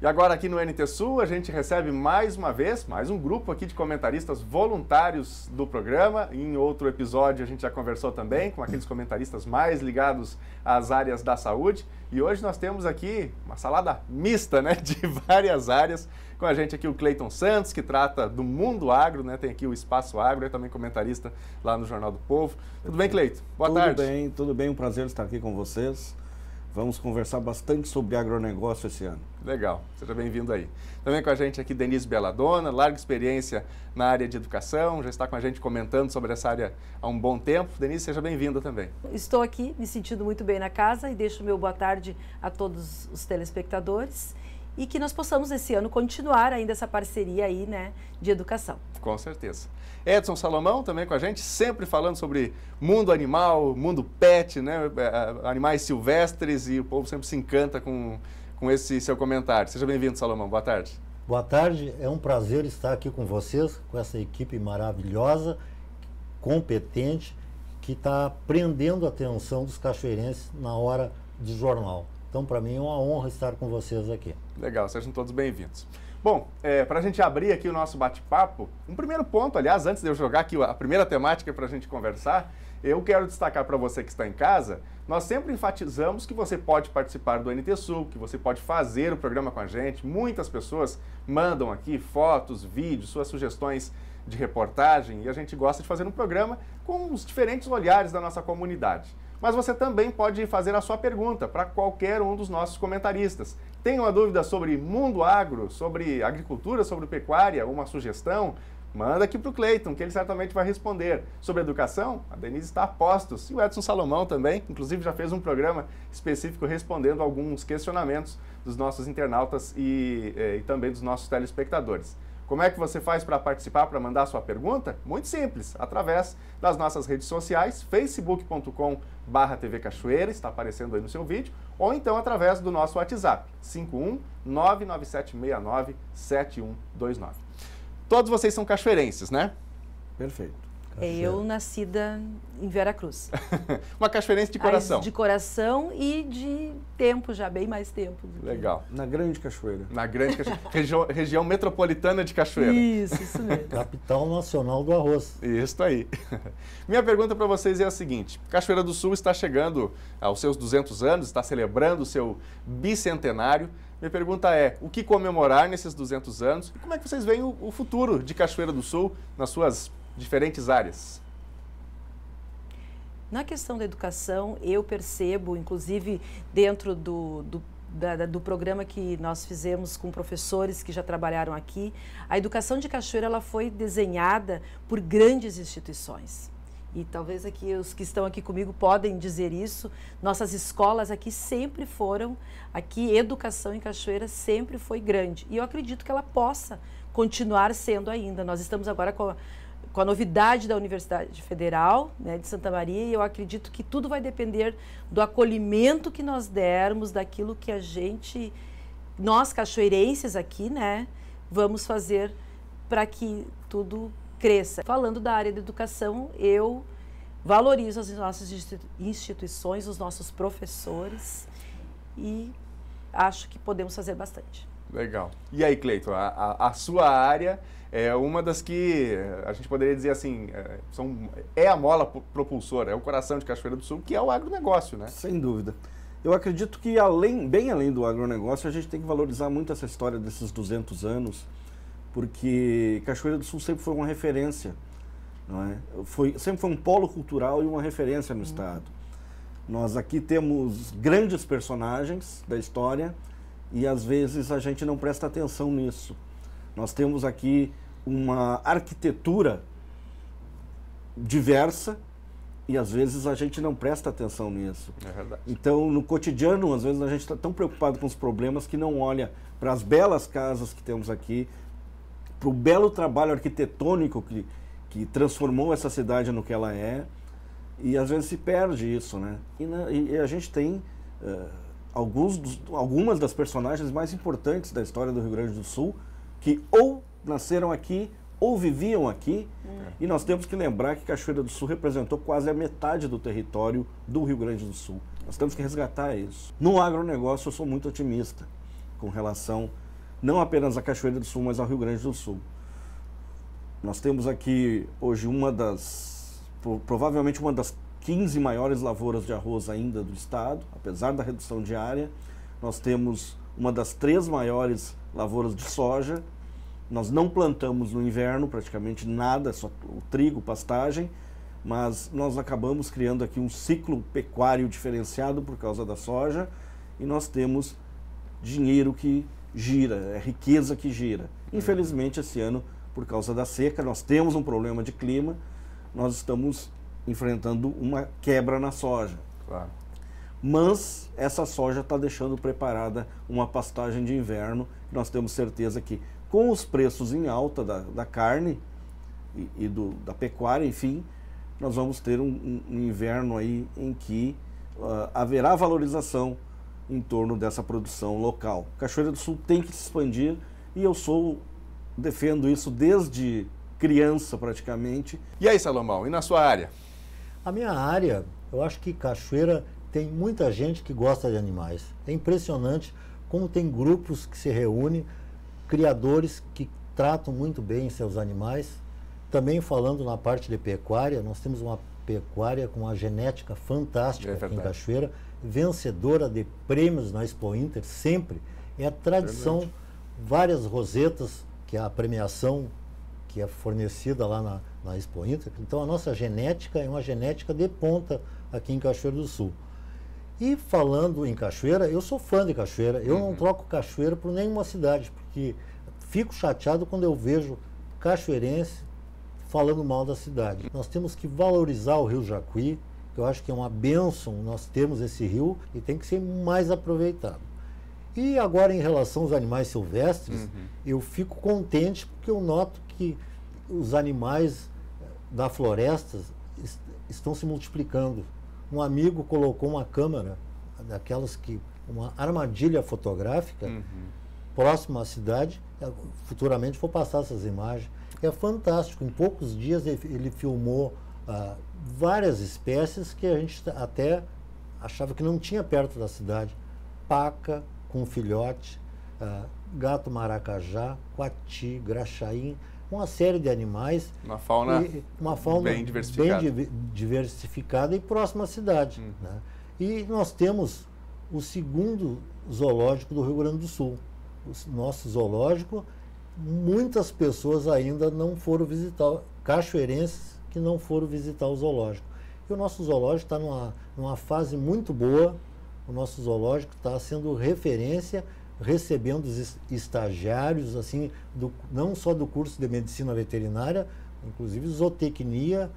E agora aqui no NT Sul a gente recebe mais uma vez, mais um grupo aqui de comentaristas voluntários do programa. Em outro episódio a gente já conversou também com aqueles comentaristas mais ligados às áreas da saúde. E hoje nós temos aqui uma salada mista, né, de várias áreas. Com a gente aqui o Cleiton Santos, que trata do mundo agro, né? Tem aqui o Espaço Agro, é também comentarista lá no Jornal do Povo. Tudo bem, Cleiton? Boa tarde. Tudo bem, um prazer estar aqui com vocês. Vamos conversar bastante sobre agronegócio esse ano. Legal, seja bem-vindo aí. Também com a gente aqui Denise Belladonna, larga experiência na área de educação, já está com a gente comentando sobre essa área há um bom tempo. Denise, seja bem-vinda também. Estou aqui me sentindo muito bem na casa e deixo meu boa tarde a todos os telespectadores e que nós possamos esse ano continuar ainda essa parceria aí, né, de educação. Com certeza. Edson Salomão também com a gente, sempre falando sobre mundo animal, mundo pet, né, animais silvestres, e o povo sempre se encanta com esse seu comentário. Seja bem-vindo, Salomão. Boa tarde. Boa tarde. É um prazer estar aqui com vocês, com essa equipe maravilhosa, competente, que está prendendo a atenção dos cachoeirenses na hora de jornal. Então, para mim, é uma honra estar com vocês aqui. Legal, sejam todos bem-vindos. Bom, para a gente abrir aqui o nosso bate-papo, um primeiro ponto, aliás, antes de eu jogar aqui a primeira temática para a gente conversar, eu quero destacar para você que está em casa, nós sempre enfatizamos que você pode participar do NT Sul, que você pode fazer o programa com a gente. Muitas pessoas mandam aqui fotos, vídeos, suas sugestões de reportagem, e a gente gosta de fazer um programa com os diferentes olhares da nossa comunidade. Mas você também pode fazer a sua pergunta para qualquer um dos nossos comentaristas. Tem uma dúvida sobre mundo agro, sobre agricultura, sobre pecuária, uma sugestão? Manda aqui para o Cleiton, que ele certamente vai responder. Sobre educação, a Denise está a postos. E o Edson Salomão também, inclusive já fez um programa específico respondendo alguns questionamentos dos nossos internautas e também dos nossos telespectadores. Como é que você faz para participar, para mandar sua pergunta? Muito simples, através das nossas redes sociais, facebook.com/TV Cachoeira, está aparecendo aí no seu vídeo, ou então através do nosso WhatsApp, 51-99769-7129. Todos vocês são cachoeirenses, né? Perfeito. Eu nascida em Veracruz. Uma cachoeirense de coração. De coração e de tempo já, bem mais tempo. Legal. Na Grande Cachoeira. Na Grande Cachoeira. região metropolitana de Cachoeira. Isso mesmo. Capital nacional do arroz. Isso aí. Minha pergunta para vocês é a seguinte. Cachoeira do Sul está chegando aos seus 200 anos, está celebrando o seu bicentenário. Minha pergunta é, o que comemorar nesses 200 anos? E como é que vocês veem o futuro de Cachoeira do Sul nas suas diferentes áreas? Na questão da educação, eu percebo, inclusive dentro do programa que nós fizemos com professores que já trabalharam aqui, a educação de Cachoeira ela foi desenhada por grandes instituições. E talvez aqui os que estão aqui comigo podem dizer isso. Nossas escolas aqui sempre foram, aqui educação em Cachoeira sempre foi grande. E eu acredito que ela possa continuar sendo ainda. Nós estamos agora com a novidade da Universidade Federal, né, de Santa Maria, e eu acredito que tudo vai depender do acolhimento que nós dermos, daquilo que nós cachoeirenses aqui, né, vamos fazer para que tudo cresça. Falando da área da educação, eu valorizo as nossas instituições, os nossos professores e acho que podemos fazer bastante. Legal. E aí, Cleiton, a sua área é uma das que a gente poderia dizer assim, é a mola propulsora, é o coração de Cachoeira do Sul, que é o agronegócio, né? Sem dúvida. Eu acredito que bem além do agronegócio, a gente tem que valorizar muito essa história desses 200 anos, porque Cachoeira do Sul sempre foi uma referência, não é? Sempre foi um polo cultural e uma referência no estado. Nós aqui temos grandes personagens da história e às vezes a gente não presta atenção nisso. Nós temos aqui uma arquitetura diversa e às vezes a gente não presta atenção nisso. É verdade. Então, no cotidiano, às vezes a gente está tão preocupado com os problemas que não olha para as belas casas que temos aqui, para o belo trabalho arquitetônico que transformou essa cidade no que ela é, e às vezes se perde isso, né? E a gente tem algumas das personagens mais importantes da história do Rio Grande do Sul que ou nasceram aqui ou viviam aqui, e nós temos que lembrar que Cachoeira do Sul representou quase a metade do território do Rio Grande do Sul. Nós temos que resgatar isso. No agronegócio eu sou muito otimista com relação não apenas a Cachoeira do Sul, mas ao Rio Grande do Sul. Nós temos aqui hoje provavelmente uma das 15 maiores lavouras de arroz ainda do estado, apesar da redução de área. Nós temos uma das 3 maiores lavouras de soja. Nós não plantamos no inverno praticamente nada, só o trigo, pastagem, mas nós acabamos criando aqui um ciclo pecuário diferenciado por causa da soja, e nós temos dinheiro que gira, é riqueza que gira. Infelizmente, esse ano, por causa da seca, nós temos um problema de clima, nós estamos enfrentando uma quebra na soja. Claro. Mas essa soja está deixando preparada uma pastagem de inverno, e nós temos certeza que, com os preços em alta da carne e da pecuária, enfim, nós vamos ter um inverno aí em que haverá valorização em torno dessa produção local. Cachoeira do Sul tem que se expandir, e eu defendo isso desde criança praticamente. E aí, Salomão, e na sua área? A minha área, eu acho que Cachoeira tem muita gente que gosta de animais. É impressionante como tem grupos que se reúnem, criadores que tratam muito bem seus animais. Também falando na parte de pecuária, nós temos uma pecuária com uma genética fantástica aqui em Cachoeira, vencedora de prêmios na Expo Inter, sempre. É a tradição, várias rosetas, que é a premiação que é fornecida lá na Expo Inter. Então a nossa genética é uma genética de ponta aqui em Cachoeira do Sul. E falando em Cachoeira, eu sou fã de Cachoeira. Eu não troco Cachoeira por nenhuma cidade, porque fico chateado quando eu vejo cachoeirense falando mal da cidade. Nós temos que valorizar o Rio Jacuí, que eu acho que é uma bênção nós termos esse rio e tem que ser mais aproveitado. E agora, em relação aos animais silvestres, eu fico contente porque eu noto que os animais da floresta estão se multiplicando. Um amigo colocou uma câmera, daquelas que, uma armadilha fotográfica, próximo à cidade. Futuramente vou passar essas imagens. É fantástico. Em poucos dias ele filmou várias espécies que a gente até achava que não tinha perto da cidade. Paca com filhote, gato maracajá, coati, graxaim, uma série de animais. Uma fauna bem diversificada e próxima à cidade. Né? E nós temos o segundo zoológico do Rio Grande do Sul. O nosso zoológico, muitas pessoas ainda não foram visitar, cachoeirenses que não foram visitar o zoológico. E o nosso zoológico está numa fase muito boa. O nosso zoológico está sendo referência, recebendo os estagiários, assim, não só do curso de medicina veterinária, inclusive zootecnia,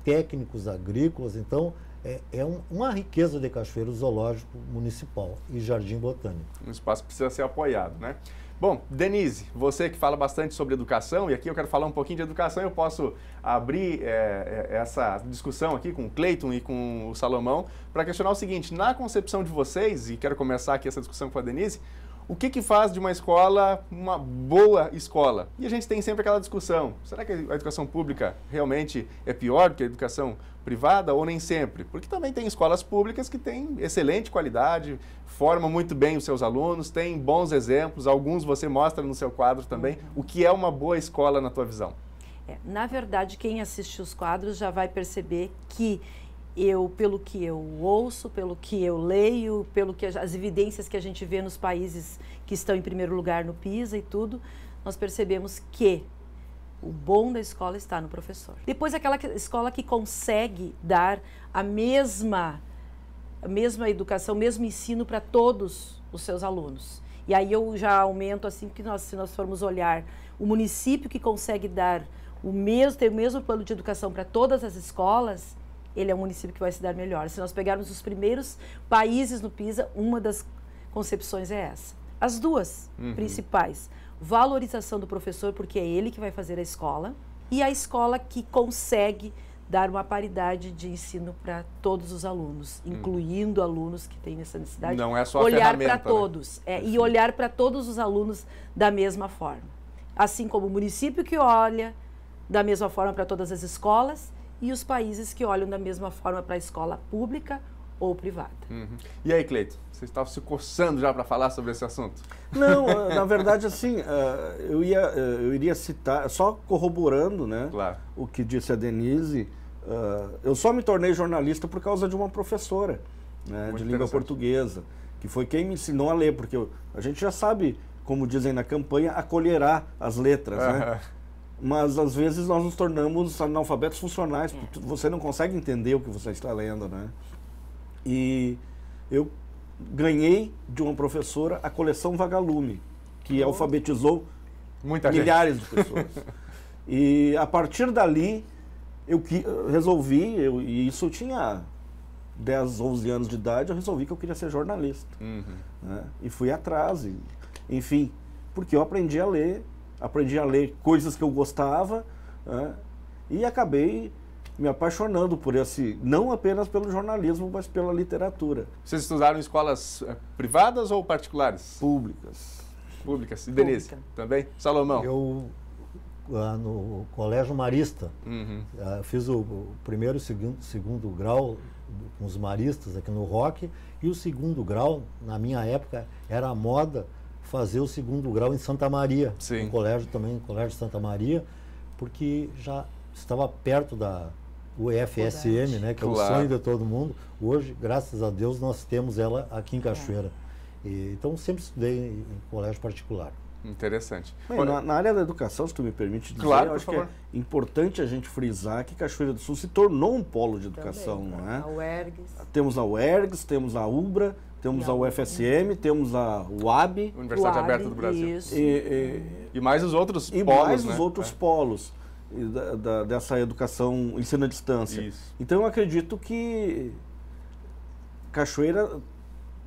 técnicos agrícolas. Então, é uma riqueza de Cachoeira, o zoológico municipal e jardim botânico. Um espaço que precisa ser apoiado, né? Bom, Denise, você que fala bastante sobre educação, e aqui eu quero falar um pouquinho de educação, eu posso abrir essa discussão aqui com o Cleiton e com o Salomão para questionar o seguinte: na concepção de vocês, e quero começar aqui essa discussão com a Denise, o que faz de uma escola uma boa escola? E a gente tem sempre aquela discussão, será que a educação pública realmente é pior do que a educação privada ou nem sempre? Porque também tem escolas públicas que têm excelente qualidade, formam muito bem os seus alunos, têm bons exemplos, alguns você mostra no seu quadro também. O que é uma boa escola na tua visão? Na verdade, quem assiste os quadros já vai perceber que pelo que eu ouço, pelo que eu leio, as evidências que a gente vê nos países que estão em primeiro lugar no PISA e tudo, nós percebemos que o bom da escola está no professor. Depois, aquela escola que consegue dar a mesma educação, o mesmo ensino para todos os seus alunos. E aí eu já aumento, assim, que se nós formos olhar o município que consegue dar ter o mesmo plano de educação para todas as escolas, ele é um município que vai se dar melhor. Se nós pegarmos os primeiros países no PISA, uma das concepções é essa. As duas principais: valorização do professor, porque é ele que vai fazer a escola, e a escola que consegue dar uma paridade de ensino para todos os alunos, incluindo alunos que têm essa necessidade. Não é só a olhar para ferramenta, todos, né? E olhar para todos os alunos da mesma forma. Assim como o município que olha da mesma forma para todas as escolas, e os países que olham da mesma forma para a escola pública ou privada. E aí, Cleito, você estava se coçando já para falar sobre esse assunto? Não, na verdade, assim, eu iria citar, só corroborando, né, Claro. o que disse a Denise, eu só me tornei jornalista por causa de uma professora, né, de língua portuguesa, que foi quem me ensinou a ler, porque a gente já sabe, como dizem na campanha, acolherá as letras, né? Mas às vezes nós nos tornamos analfabetos funcionais, porque você não consegue entender o que você está lendo, né? E eu ganhei de uma professora a coleção Vagalume, que alfabetizou milhares de pessoas. E a partir dali eu resolvi, e isso eu tinha 10, 11 anos de idade, eu resolvi que eu queria ser jornalista. Né? E fui atrás, enfim, porque eu aprendi a ler coisas que eu gostava, né? E acabei me apaixonando por não apenas pelo jornalismo, mas pela literatura. Vocês estudaram em escolas privadas ou particulares? Públicas. Públicas. E Denise, também? Salomão? Eu, no Colégio Marista, fiz o primeiro e segundo grau com os maristas aqui no Rock, e o segundo grau, na minha época, era a moda fazer o segundo grau em Santa Maria, Sim. no colégio também, no Colégio Santa Maria, porque já estava perto da UFSM, né, que é o sonho de todo mundo. Hoje, graças a Deus, nós temos ela aqui em Cachoeira. Então, sempre estudei em colégio particular. Interessante. Bem, na área da educação, se tu me permite dizer, claro, eu acho que é importante a gente frisar que Cachoeira do Sul se tornou um polo de educação, também, não é? A UERGS. Temos a UERGS, temos a UBRA, temos a UFSM, temos a UAB. Universidade Aberta do Brasil. Isso. E mais os outros e polos, mais né? os outros polos dessa educação ensino à distância. Isso. Então eu acredito que Cachoeira,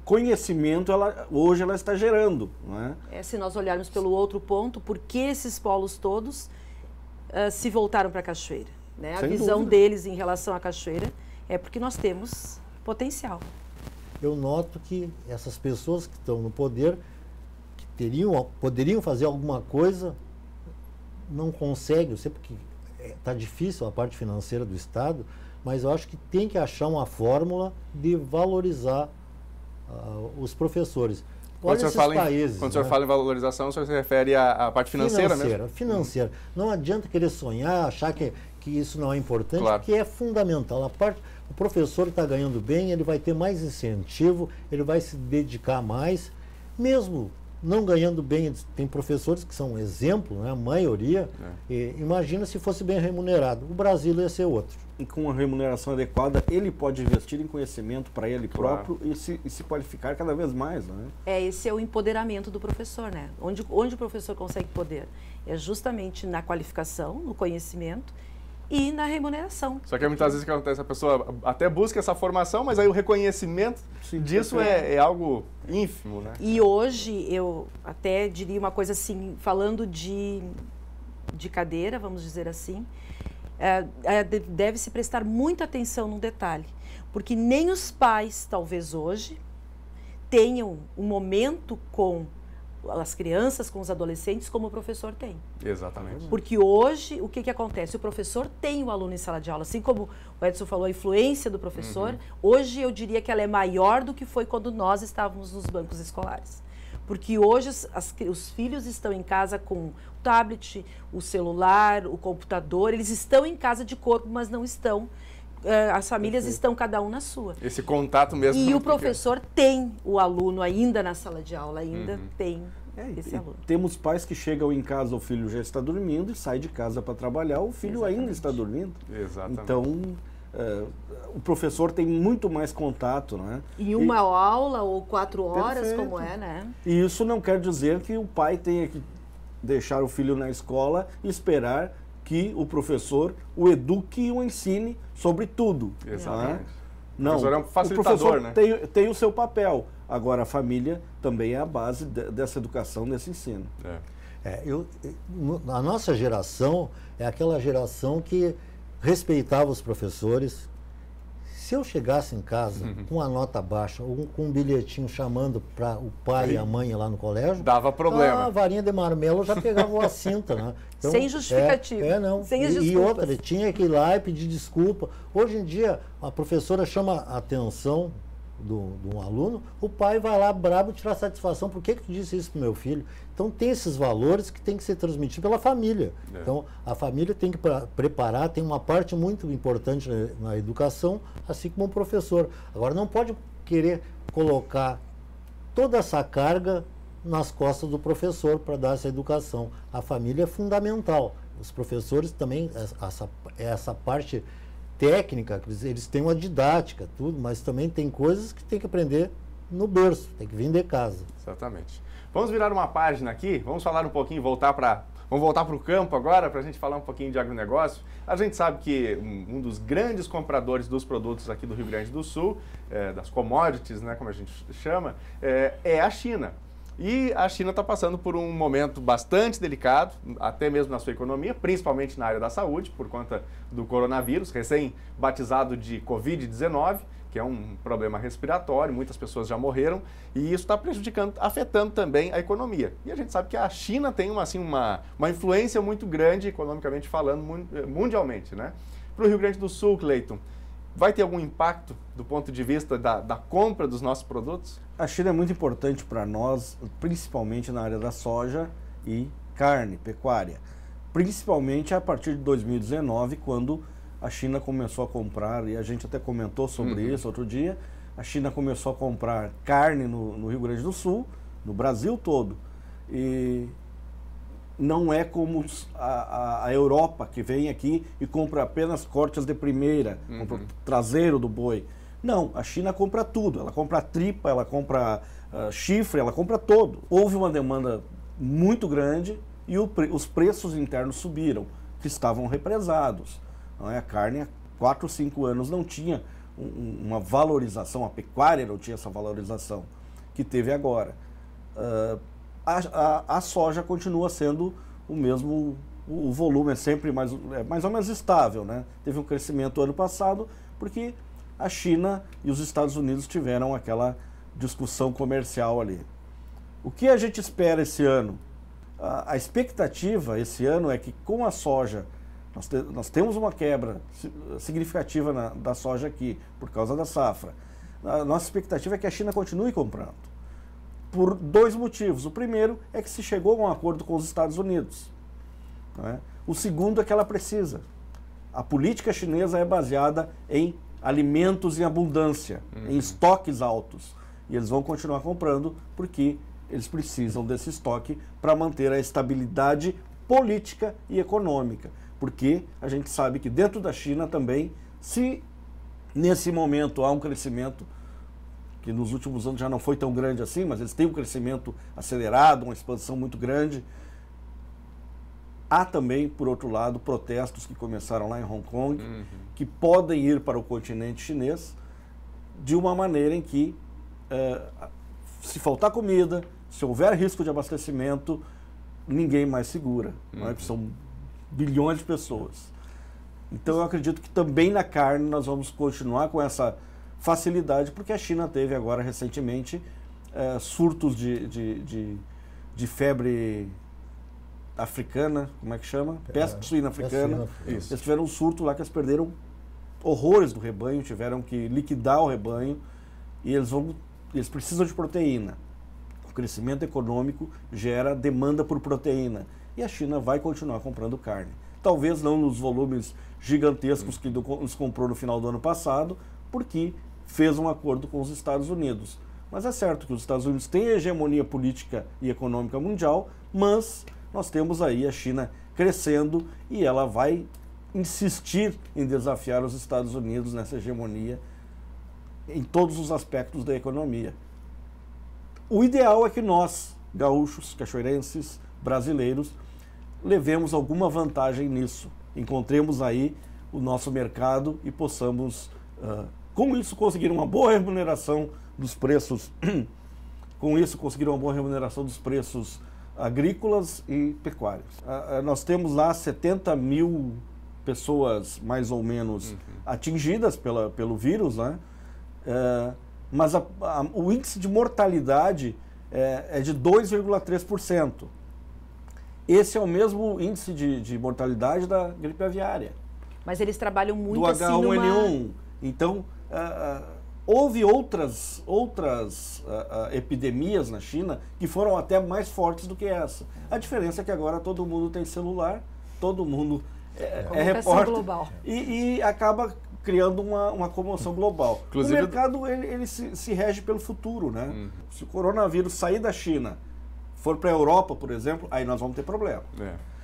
conhecimento, hoje ela está gerando, não é? Se nós olharmos pelo outro ponto, por que esses polos todos se voltaram para a Cachoeira? Né? A visão deles em relação à Cachoeira é porque nós temos potencial. Eu noto que essas pessoas que estão no poder, que poderiam fazer alguma coisa, não conseguem. Eu sei porque está difícil a parte financeira do Estado, mas eu acho que tem que achar uma fórmula de valorizar os professores. Quando o senhor fala em valorização, o senhor se refere à parte financeira mesmo? Financeira. Não adianta querer sonhar, achar que isso não é importante, claro. Porque é fundamental. O professor está ganhando bem, ele vai ter mais incentivo, ele vai se dedicar mais, mesmo não ganhando bem. Tem professores que são exemplo, né, a maioria. Imagina se fosse bem remunerado. O Brasil ia ser outro. E com uma remuneração adequada, ele pode investir em conhecimento para ele próprio e se qualificar cada vez mais, né? Esse é o empoderamento do professor, né? Onde o professor consegue poder? É justamente na qualificação, no conhecimento e na remuneração. Só que muitas vezes o que acontece, a pessoa até busca essa formação, mas aí o reconhecimento disso é algo ínfimo, né? E hoje, eu até diria uma coisa assim, falando de cadeira, vamos dizer assim, deve-se prestar muita atenção num detalhe, porque nem os pais, talvez hoje, tenham um momento com as crianças, com os adolescentes, como o professor tem. Exatamente. Porque hoje, o que acontece? O professor tem o aluno em sala de aula, assim como o Edson falou, a influência do professor, hoje eu diria que ela é maior do que foi quando nós estávamos nos bancos escolares. Porque hoje os filhos estão em casa com o tablet, o celular, o computador, eles estão em casa de corpo, mas não estão, as famílias estão cada um na sua. Esse contato mesmo. E o professor tem o aluno ainda na sala de aula, ainda tem esse aluno. Temos pais que chegam em casa, o filho já está dormindo e sai de casa para trabalhar, o filho ainda está dormindo. Exatamente. Então, o professor tem muito mais contato, né? Em uma aula ou 4 horas, Perfeito. como é, né? E isso não quer dizer que o pai tenha que deixar o filho na escola e esperar que o professor o eduque e o ensine sobre tudo. Exatamente. Não, o professor é um facilitador, o professor né? tem o seu papel. Agora, a família também é a base dessa educação, desse ensino. A nossa geração é aquela geração que respeitava os professores, Se eu chegasse em casa com uma nota baixa ou com um bilhetinho chamando para o pai e a mãe lá no colégio, dava problema. A varinha de marmelo já pegava a cinta, né? Então, sem justificativa. Não. Sem as e desculpas. outra, tinha que ir lá e pedir desculpa. Hoje em dia, a professora chama a atenção de um aluno, o pai vai lá brabo tirar satisfação. Por que tu disse isso pro meu filho? Então tem esses valores que tem que ser transmitidos pela família. Então a família tem que preparar, tem uma parte muito importante na educação, assim como o professor. Agora não pode querer colocar toda essa carga nas costas do professor para dar essa educação. A família é fundamental. Os professores também, essa parte técnica, eles têm uma didática, tudo, mas também tem coisas que tem que aprender no berço, tem que vir de casa. Exatamente. Vamos virar uma página aqui, vamos falar um pouquinho, vamos voltar para o campo agora, para a gente falar um pouquinho de agronegócio. A gente sabe que um dos grandes compradores dos produtos aqui do Rio Grande do Sul, das commodities, né, como a gente chama, é a China. E a China está passando por um momento bastante delicado, até mesmo na sua economia, principalmente na área da saúde, por conta do coronavírus, recém-batizado de Covid-19, que é um problema respiratório, muitas pessoas já morreram, e isso está prejudicando, afetando também a economia. E a gente sabe que a China tem uma influência muito grande, economicamente falando, mundialmente, né? Para o Rio Grande do Sul, Cleiton, vai ter algum impacto do ponto de vista da compra dos nossos produtos? A China é muito importante para nós, principalmente na área da soja e carne, pecuária. Principalmente a partir de 2019, quando a China começou a comprar, e a gente até comentou sobre isso outro dia, a China começou a comprar carne no Rio Grande do Sul, no Brasil todo. E não é como a Europa, que vem aqui e compra apenas cortes de primeira, compra o traseiro do boi. Não, a China compra tudo. Ela compra tripa, ela compra chifre, ela compra todo. Houve uma demanda muito grande e os preços internos subiram, que estavam represados. Não é? A carne há 4 ou 5 anos não tinha uma valorização, a pecuária não tinha essa valorização que teve agora. A soja continua sendo o mesmo, o volume é sempre mais ou menos estável, né? Teve um crescimento ano passado porque a China e os Estados Unidos tiveram aquela discussão comercial ali. O que a gente espera esse ano? A expectativa esse ano é que com a soja, nós temos uma quebra significativa da soja aqui, por causa da safra. A nossa expectativa é que a China continue comprando, por 2 motivos. O primeiro é que se chegou a um acordo com os Estados Unidos. Né? O segundo é que ela precisa. A política chinesa é baseada em alimentos em abundância, em estoques altos. E eles vão continuar comprando porque eles precisam desse estoque para manter a estabilidade política e econômica. Porque a gente sabe que dentro da China também, se nesse momento há um crescimento, que nos últimos anos já não foi tão grande assim, mas eles têm um crescimento acelerado, uma expansão muito grande, há também, por outro lado, protestos que começaram lá em Hong Kong, que podem ir para o continente chinês de uma maneira em que, se faltar comida, se houver risco de abastecimento, ninguém mais segura. Não é? São bilhões de pessoas. Então eu acredito que também na carne nós vamos continuar com essa facilidade, porque a China teve agora recentemente surtos de febre africana, como é que chama? Peste suína africana. Eles tiveram um surto lá que eles perderam horrores do rebanho, tiveram que liquidar o rebanho e eles precisam de proteína. O crescimento econômico gera demanda por proteína e a China vai continuar comprando carne. Talvez não nos volumes gigantescos que nos comprou no final do ano passado, porque fez um acordo com os Estados Unidos. Mas é certo que os Estados Unidos têm a hegemonia política e econômica mundial, mas nós temos aí a China crescendo e ela vai insistir em desafiar os Estados Unidos nessa hegemonia em todos os aspectos da economia. O ideal é que nós, gaúchos, cachoeirenses, brasileiros, levemos alguma vantagem nisso. Encontremos aí o nosso mercado e possamos, com isso, conseguir uma boa remuneração dos preços, agrícolas e pecuários. Nós temos lá 70 mil pessoas mais ou menos atingidas pelo vírus, né? Mas o índice de mortalidade é de 2,3%. Esse é o mesmo índice de mortalidade da gripe aviária. Mas eles trabalham muito do assim H1N1. Então, houve outras epidemias na China que foram até mais fortes do que essa. A diferença é que agora todo mundo tem celular, todo mundo é repórter global. E acaba criando uma comoção global. Inclusive, o mercado ele se rege pelo futuro, né? Se o coronavírus sair da China, for para a Europa, por exemplo, aí nós vamos ter problema.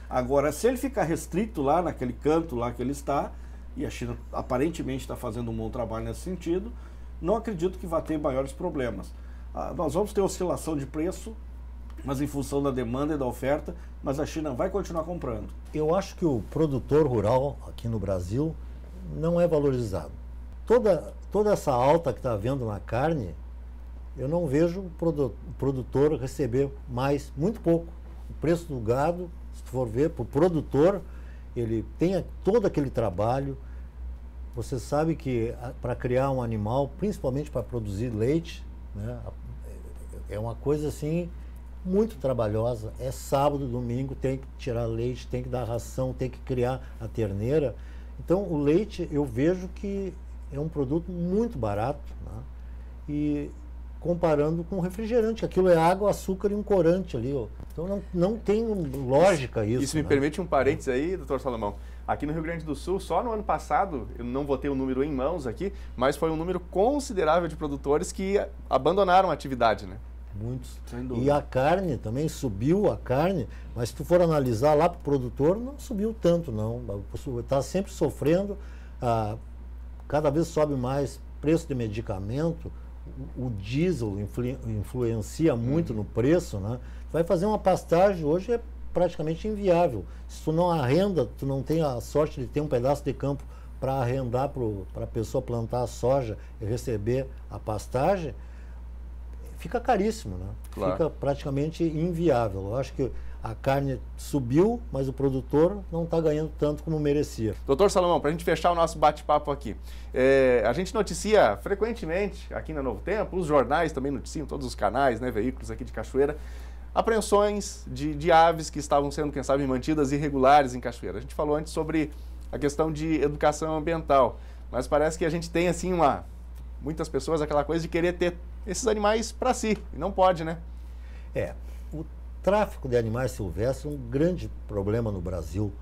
Agora, se ele ficar restrito lá naquele canto lá que ele está, e a China aparentemente está fazendo um bom trabalho nesse sentido, não acredito que vai ter maiores problemas. Nós vamos ter oscilação de preço, mas em função da demanda e da oferta, mas a China vai continuar comprando. Eu acho que o produtor rural aqui no Brasil não é valorizado. Toda essa alta que está havendo na carne, eu não vejo o produtor receber mais, muito pouco. O preço do gado, se for ver, para o produtor, ele tem todo aquele trabalho. Você sabe que para criar um animal, principalmente para produzir leite, né, é uma coisa assim muito trabalhosa. É sábado, domingo, tem que tirar leite, tem que dar ração, tem que criar a terneira. Então o leite eu vejo que é um produto muito barato, né, e comparando com refrigerante, aquilo é água, açúcar e um corante ali, ó. Então não tem lógica isso. Isso me permite um parênteses aí, doutor Salomão. Aqui no Rio Grande do Sul, só no ano passado, eu não vou ter o número em mãos aqui, mas foi um número considerável de produtores que abandonaram a atividade, né? Muitos. E a carne também subiu, a carne, mas se tu for analisar lá para o produtor, não subiu tanto, não. Está sempre sofrendo, cada vez sobe mais preço de medicamento, o diesel influencia muito no preço, né? Vai fazer uma pastagem hoje é praticamente inviável. Se tu não arrenda, tu não tem a sorte de ter um pedaço de campo para arrendar para a pessoa plantar a soja e receber a pastagem, fica caríssimo, né? Claro. Fica praticamente inviável. Eu acho que a carne subiu, mas o produtor não está ganhando tanto como merecia. Doutor Salomão, para a gente fechar o nosso bate-papo aqui, a gente noticia frequentemente aqui na Novo Tempo, os jornais também noticiam, todos os canais, né, veículos aqui de Cachoeira, apreensões de aves que estavam sendo, quem sabe, mantidas irregulares em Cachoeira. A gente falou antes sobre a questão de educação ambiental, mas parece que a gente tem, assim, muitas pessoas, aquela coisa de querer ter esses animais para si, e não pode, né? O tráfico de animais silvestres é um grande problema no Brasil.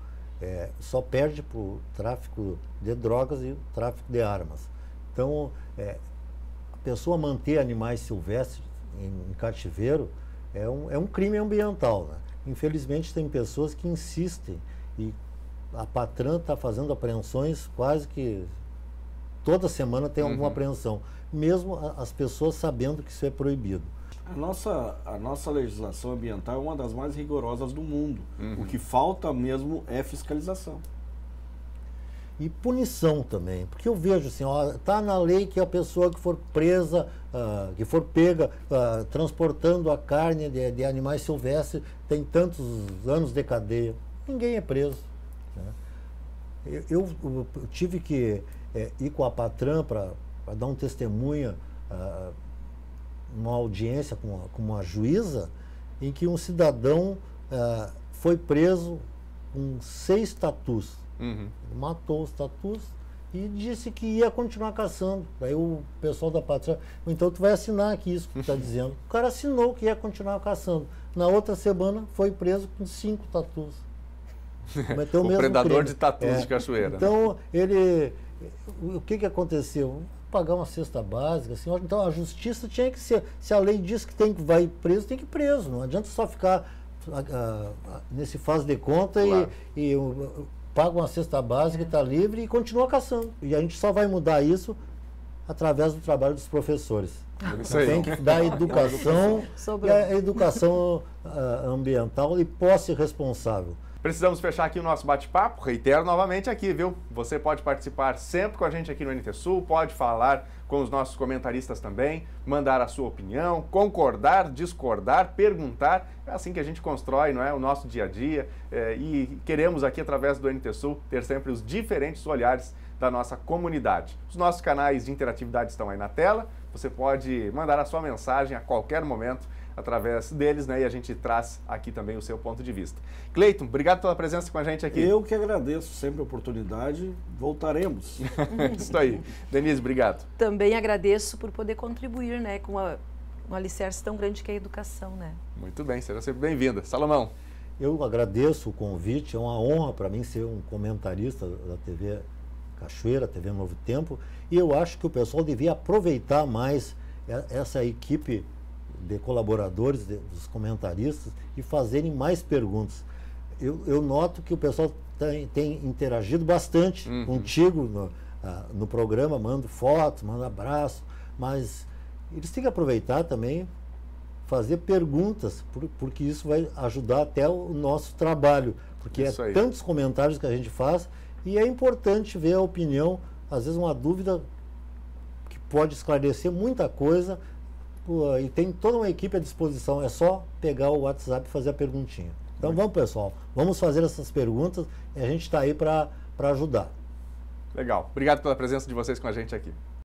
Só perde para o tráfico de drogas e o tráfico de armas. Então, a pessoa manter animais silvestres em cativeiro é um crime ambiental, né? Infelizmente, tem pessoas que insistem e a Patran está fazendo apreensões quase que toda semana tem alguma apreensão, mesmo as pessoas sabendo que isso é proibido. A nossa legislação ambiental é uma das mais rigorosas do mundo. O que falta mesmo é fiscalização. E punição também, porque eu vejo assim, está na lei que a pessoa que for presa, que for pega transportando a carne de animais silvestres tem tantos anos de cadeia. Ninguém é preso, né? Eu tive que ir com a Patran para dar um testemunha numa audiência com uma juíza em que um cidadão foi preso com 6 tatus. Matou os tatus e disse que ia continuar caçando. Daí o pessoal da Patran, então tu vai assinar aqui isso que tu está dizendo. O cara assinou que ia continuar caçando. Na outra semana foi preso com 5 tatus. Cometeu o mesmo predador crime. De tatus de Cachoeira. Então, o que aconteceu? Pagar uma cesta básica, assim, então a justiça tinha que ser, se a lei diz que vai preso, tem que ir preso. Não adianta só ficar nesse faz de conta, claro, e paga uma cesta básica, está livre e continua caçando. E a gente só vai mudar isso através do trabalho dos professores. Isso aí. Tem que dar educação, e a educação ambiental e posse responsável. Precisamos fechar aqui o nosso bate-papo. Reitero novamente aqui, viu? Você pode participar sempre com a gente aqui no NT Sul, pode falar com os nossos comentaristas também, mandar a sua opinião, concordar, discordar, perguntar. É assim que a gente constrói, não é, o nosso dia a dia. E queremos aqui, através do NT Sul, ter sempre os diferentes olhares da nossa comunidade. Os nossos canais de interatividade estão aí na tela. Você pode mandar a sua mensagem a qualquer momento através deles, né? E a gente traz aqui também o seu ponto de vista. Cleiton, obrigado pela presença com a gente aqui. Eu que agradeço sempre a oportunidade. Voltaremos. Isso aí. Denise, obrigado. Também agradeço por poder contribuir, né, com um alicerce tão grande que é a educação, né? Muito bem, será sempre bem-vinda. Salomão. Eu agradeço o convite, é uma honra para mim ser um comentarista da TV Cachoeira, TV Novo Tempo, e eu acho que o pessoal devia aproveitar mais essa equipe de colaboradores, dos comentaristas, e fazerem mais perguntas. Eu noto que o pessoal tem interagido bastante contigo no programa, manda fotos, manda abraço, mas eles têm que aproveitar também, fazer perguntas, porque isso vai ajudar até o nosso trabalho, porque é tantos comentários que a gente faz, e é importante ver a opinião, às vezes uma dúvida que pode esclarecer muita coisa. E tem toda uma equipe à disposição, é só pegar o WhatsApp e fazer a perguntinha. Então vamos, pessoal, vamos fazer essas perguntas e a gente está aí para ajudar. Legal, obrigado pela presença de vocês com a gente aqui.